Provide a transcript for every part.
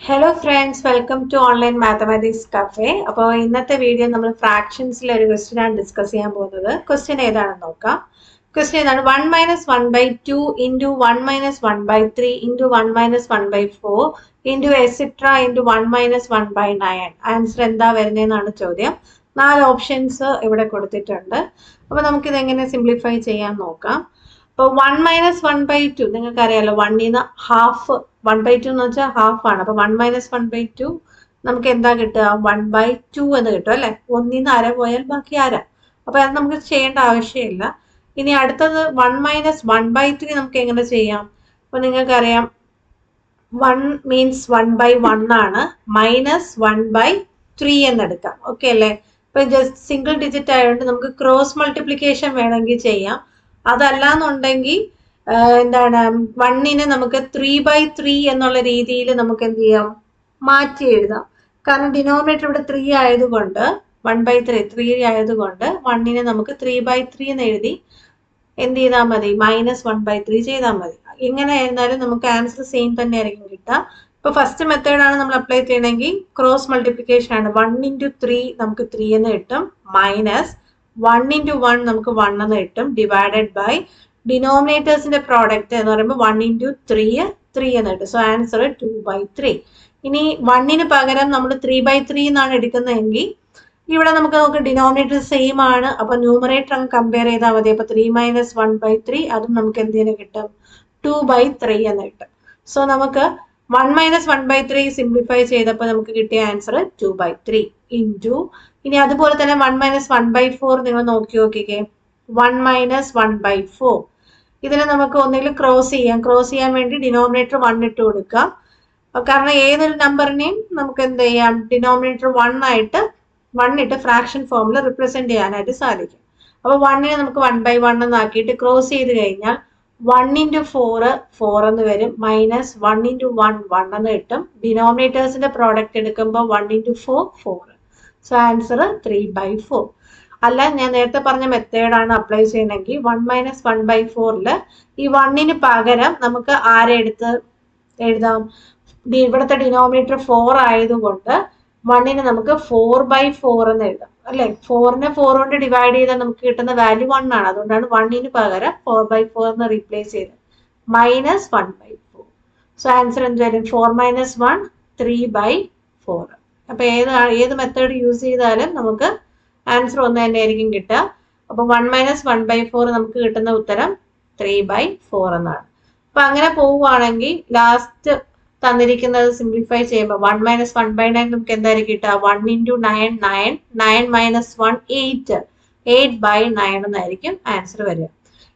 Hello friends, welcome to online mathematics cafe. അപ്പോൾ ഇന്നത്തെ video നമ്മൾ ഫ്രാക്ഷൻസിലെ ഒരു ക്വസ്റ്റ്യൻ ആണ് ഡിസ്കസ് ചെയ്യാൻ പോകുന്നത്. ക്വസ്റ്റ്യൻ ഏതാണെന്ന് നോക്കാം. ക്വസ്റ്റ്യൻ ഏതാണ്? 1 minus 1/2 into 1 minus 1/3 into 1 minus 1/4 into etcetera into 1 minus 1/9. Answer എന്താ വരുന്നതെന്നാണ് ചോദ്യം. 4 ഓപ്ഷൻസ് ഇവിടെ കൊടുത്തിട്ടുണ്ട്. അപ്പോൾ നമുക്കിത് എങ്ങനെ സിംപ്ലിഫൈ ചെയ്യാൻ നോക്കാം. അപ്പോൾ 1 മൈനസ് 1/2 നിങ്ങൾക്ക് അറിയാലോ, 1 ഹാഫ് 1/2 എന്ന് വെച്ചാൽ ഹാഫ് ആണ്. അപ്പൊ 1 മൈനസ് 1/2 നമുക്ക് എന്താ കിട്ടുക? 1/2 എന്ന് കിട്ടും അല്ലെ. 1 അര പോയാൽ ബാക്കി അര. അപ്പൊ അത് നമുക്ക് ചെയ്യേണ്ട ആവശ്യമില്ല. ഇനി അടുത്തത് 1 മൈനസ് 1/3 നമുക്ക് എങ്ങനെ ചെയ്യാം? അപ്പൊ നിങ്ങൾക്കറിയാം 1 മീൻസ് 1/1 ആണ്, മൈനസ് 1/3 എന്നെടുക്കാം. ഓക്കെ അല്ലേ? ഇപ്പൊ ജസ്റ്റ് സിംഗിൾ ഡിജിറ്റ് ആയതുകൊണ്ട് നമുക്ക് ക്രോസ് മൾട്ടിപ്ലിക്കേഷൻ വേണമെങ്കിൽ ചെയ്യാം. അതല്ലാന്നുണ്ടെങ്കിൽ എന്താണ്, 1 നമുക്ക് 3/3 എന്നുള്ള രീതിയിൽ നമുക്ക് എന്ത് ചെയ്യാം? മാറ്റി എഴുതാം. കാരണം ഡിനോമിനേറ്റർ ഇവിടെ 3 ആയതുകൊണ്ട് 1/3 ആയതുകൊണ്ട് 1 നമുക്ക് 3/3 എന്ന് എഴുതി എന്ത് ചെയ്താൽ മതി? മൈനസ് 1/3 ചെയ്താൽ മതി. എങ്ങനെ ആയിരുന്നാലും നമുക്ക് ആൻസർ സെയിം തന്നെ ആയിരിക്കും കിട്ടുക. ഇപ്പൊ ഫസ്റ്റ് മെത്തേഡാണ് നമ്മൾ അപ്ലൈ ചെയ്യണമെങ്കിൽ ക്രോസ് മൾട്ടിപ്ലിക്കേഷൻ ആണ്. 1 ഇൻറ്റു 3 നമുക്ക് 3 എന്ന് കിട്ടും, മൈനസ് 1 ഇൻറ്റു 1 നമുക്ക് 1 എന്ന് കിട്ടും, ഡിവൈഡഡ് ബൈ ഡിനോമിനേറ്റേഴ്സിന്റെ പ്രോഡക്റ്റ് എന്ന് പറയുമ്പോൾ 1 ഇൻറ്റു 3 എന്ന് കിട്ടും. So answer 2/3. ഇനി 1 പകരം നമ്മൾ 3/3 എന്നാണ് എടുക്കുന്നതെങ്കിൽ ഇവിടെ നമുക്ക് ഡിനോമിനേറ്റർ സെയിം ആണ്. അപ്പൊ ന്യൂമറേറ്റർ അങ്ങ് കമ്പയർ ചെയ്താൽ മതി. അപ്പൊ 3 മൈനസ് 1/3 അതും നമുക്ക് എന്തിനു കിട്ടും? 2/3 എന്ന് കിട്ടും. സോ നമുക്ക് 1 മൈനസ് 1/3 സിംപ്ലിഫൈ ചെയ്തപ്പോൾ നമുക്ക് കിട്ടിയ ആൻസർ 2/3 ഇൻറ്റു, ഇനി അതുപോലെ തന്നെ 1 മൈനസ് 1/4 നിങ്ങൾ നോക്കിക്കേ. 1 മൈനസ് 1/4 ഇതിനെ നമുക്ക് ഒന്നെങ്കിലും ക്രോസ് ചെയ്യാൻ വേണ്ടി ഡിനോമിനേറ്റർ 1 ഇട്ട് കൊടുക്കാം. കാരണം ഏതൊരു നമ്പറിനെയും നമുക്ക് എന്ത് ചെയ്യാം? ഡിനോമിനേറ്റർ 1 ഇട്ട് ഫ്രാക്ഷൻ ഫോമിൽ റിപ്രസെന്റ് ചെയ്യാനായിട്ട് സാധിക്കും. അപ്പൊ 1 നമുക്ക് 1/1 എന്നാക്കിയിട്ട് ക്രോസ് ചെയ്ത് കഴിഞ്ഞാൽ 1 ഇൻറ്റു 4 എന്ന് വരും, മൈനസ് 1 ഇൻറ്റു 1 എന്ന് കിട്ടും. ഡിനോമിനേറ്റേഴ്സിന്റെ പ്രോഡക്റ്റ് എടുക്കുമ്പോൾ 1 ഇൻറ്റു 4. So answer 3/4. അല്ല, ഞാൻ നേരത്തെ പറഞ്ഞ മെത്തേഡാണ് അപ്ലൈ ചെയ്യണമെങ്കിൽ 1 മൈനസ് 1/4 ഈ 1 പകരം നമുക്ക് ആരെ എടുത്ത് എഴുതാം? ഇവിടുത്തെ ഡിനോമിനേറ്റർ 4 ആയതുകൊണ്ട് 1 നമുക്ക് 4/4 എന്ന് എഴുതാം അല്ലെ. 4നെ 4 കൊണ്ട് ഡിവൈഡ് ചെയ്താൽ നമുക്ക് കിട്ടുന്ന വാല്യൂ 1 ആണ്. അതുകൊണ്ടാണ് 1 പകരം 4/4 എന്ന് റീപ്ലേസ് ചെയ്തത്, മൈനസ് 1/4. സോ ആൻസർ എന്ത് വരും? 4 മൈനസ് 1 3/4. അപ്പൊ ഏത് മെത്തേഡ് യൂസ് ചെയ്താലും നമുക്ക് ആൻസർ ഒന്ന് തന്നെ ആയിരിക്കും കിട്ടുക. അപ്പൊ 1 മൈനസ് 1/4 നമുക്ക് കിട്ടുന്ന ഉത്തരം 3/4 എന്നാണ്. അപ്പൊ അങ്ങനെ പോവുകയാണെങ്കിൽ ലാസ്റ്റ് തന്നിരിക്കുന്നത് സിംപ്ലിഫൈ ചെയ്യുമ്പോൾ 1 മൈനസ് 1/9 നമുക്ക് എന്തായിരിക്കും കിട്ടുക? 1 ഇൻറ്റു 9 9 മൈനസ് 1 8/9 എന്നായിരിക്കും ആൻസർ വരിക.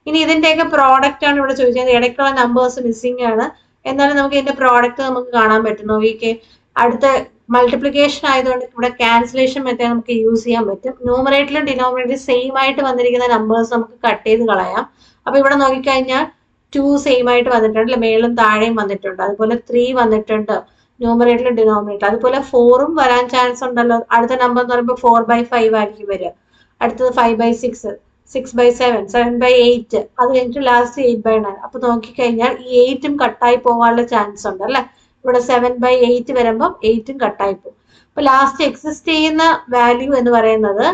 ഇനി ഇതിന്റെയൊക്കെ പ്രോഡക്റ്റ് ആണ് ഇവിടെ ചോദിച്ചത്. ഇടയ്ക്കുള്ള നമ്പേഴ്സ് മിസ്സിംഗ് ആണ്, എന്നാലും നമുക്ക് ഇതിന്റെ പ്രോഡക്റ്റ് നമുക്ക് കാണാൻ പറ്റും. നോക്കിക്കേ, അടുത്ത മൾട്ടിപ്ലിക്കേഷൻ ആയതുകൊണ്ട് ഇവിടെ ക്യാൻസലേഷൻ മെത്തേഡ് നമുക്ക് യൂസ് ചെയ്യാൻ പറ്റും. ന്യൂമറേറ്ററിലും ഡിനോമിനേറ്ററും സെയിം ആയിട്ട് വന്നിരിക്കുന്ന നമ്പേഴ്സ് നമുക്ക് കട്ട് ചെയ്ത് കളയാം. അപ്പൊ ഇവിടെ നോക്കിക്കഴിഞ്ഞാൽ 2 സെയിം ആയിട്ട് വന്നിട്ടുണ്ട്, മേളും താഴെയും വന്നിട്ടുണ്ട്. അതുപോലെ 3 വന്നിട്ടുണ്ട് ന്യൂമറേറ്ററിലും ഡിനോമിനേറ്റർ. അതുപോലെ 4ഉം വരാൻ ചാൻസ് ഉണ്ടല്ലോ. അടുത്ത നമ്പർ എന്ന് പറയുമ്പോൾ 4/5 ആയിരിക്കും വരിക. അടുത്തത് 5/6, 6/7, 7/8, അത് കഴിഞ്ഞിട്ട് ലാസ്റ്റ് 8/9. അപ്പൊ നോക്കിക്കഴിഞ്ഞാൽ ഈ 8ഉം കട്ടായി പോകാനുള്ള ചാൻസ് ഉണ്ട് അല്ലെ. ഇവിടെ 7/8 വരുമ്പോൾ 8ഉം കട്ടായി പോകും. അപ്പൊ ലാസ്റ്റ് എക്സിസ്റ്റ് ചെയ്യുന്ന വാല്യൂ എന്ന് പറയുന്നത്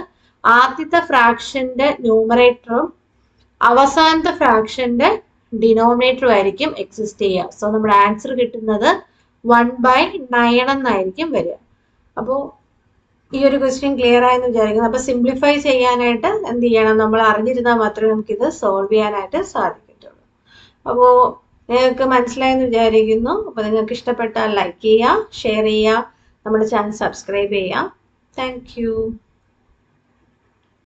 ആദ്യത്തെ ഫ്രാക്ഷന്റെ ന്യൂമറേറ്ററും അവസാനത്തെ ഫ്രാക്ഷന്റെ ഡിനോമിനേറ്ററും ആയിരിക്കും എക്സിസ്റ്റ് ചെയ്യുക. സോ നമ്മുടെ ആൻസർ കിട്ടുന്നത് 1/9 എന്നായിരിക്കും വരിക. അപ്പോൾ ഈ ഒരു ക്വസ്റ്റ്യൻ ക്ലിയർ ആയെന്ന് വിചാരിക്കുന്നു. അപ്പൊ സിംപ്ലിഫൈ ചെയ്യാനായിട്ട് എന്ത് ചെയ്യണം? നമ്മൾ അറിഞ്ഞിരുന്നാൽ മാത്രമേ നമുക്ക് ഇത് സോൾവ് ചെയ്യാനായിട്ട് സാധിക്കത്തുള്ളൂ. അപ്പോ നിങ്ങൾക്ക് മനസ്സിലായെന്ന് വിചാരിക്കുന്നു. അപ്പൊ നിങ്ങൾക്ക് ഇഷ്ടപ്പെട്ടാൽ ലൈക്ക് ചെയ്യുക, ഷെയർ ചെയ്യുക, നമ്മുടെ ചാനൽ സബ്സ്ക്രൈബ് ചെയ്യുക. Thank you.